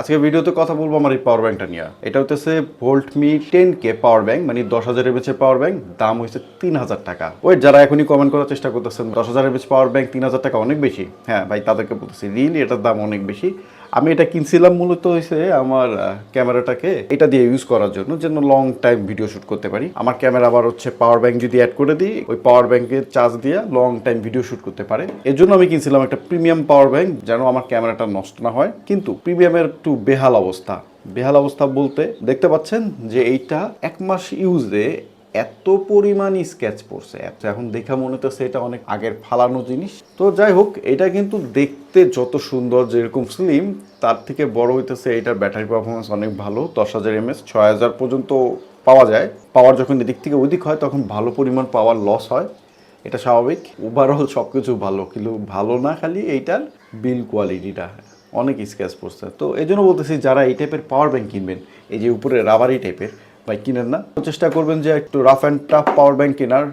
আজকে ভিডিওতে কথা বলবো আমার এই পাওয়ার ব্যাংকটা নিয়ে। এটা হচ্ছে ভোল্টমি 10K পাওয়ার ব্যাংক, মানে 10,000 এমএএচ এর পাওয়ার ব্যাংক, দাম হচ্ছে 3,000 টাকা। ওই যারা এখনই কমেন্ট করার চেষ্টা করতেছেন 10,000 এমএএচ পাওয়ার ব্যাংক 3,000 টাকা অনেক বেশি, হ্যাঁ ভাই তাদেরকে বলতেছি রিয়েলি এটার দাম অনেক বেশি। আমি এটা কিনছিলাম মূলত হয়েছে আমার ক্যামেরাটাকে এটা দিয়ে ইউজ করার জন্য, যেন লং টাইম ভিডিও শুট করতে পারি। আমার ক্যামেরা আবার হচ্ছে পাওয়ার ব্যাংক যদি অ্যাড করে দিই, ওই পাওয়ার ব্যাংকের চার্জ দিয়ে লং টাইম ভিডিও শুট করতে পারে। এর জন্য আমি কিনছিলাম একটা প্রিমিয়াম পাওয়ার ব্যাংক, যেন আমার ক্যামেরাটা নষ্ট না হয়। কিন্তু প্রিমিয়ামের একটু বেহাল অবস্থা। বেহাল অবস্থা বলতে দেখতে পাচ্ছেন যে এইটা 1 মাস ইউজে এত পরিমাণ স্ক্র্যাচ পড়ছে। এখন দেখা মনে হচ্ছে এটা অনেক আগের ফালানো জিনিস। তো যাই হোক, এটা কিন্তু দেখতে যত সুন্দর, যেরকম স্লিম, তার থেকে বড় হইতেছে এটার ব্যাটারি পারফরমেন্স অনেক ভালো। 10,000 এমএএচ 6,000 পর্যন্ত পাওয়া যায়। পাওয়ার যখন এদিক থেকে ওইদিক হয় তখন ভালো পরিমাণ পাওয়ার লস হয়, এটা স্বাভাবিক। ওভারঅল সব কিছু ভালো, কিন্তু ভালো না খালি এইটার বিল কোয়ালিটিটা অনেক স্ক্র্যাচ পড়ছে। তো এই জন্য বলতেছি যারা এই টাইপের পাওয়ার ব্যাংক কিনবেন, এই যে উপরে রাবারি টাইপের, ভাই কিনেন না। চেষ্টা করবেন যে একটু rough and tough power bank কেনার।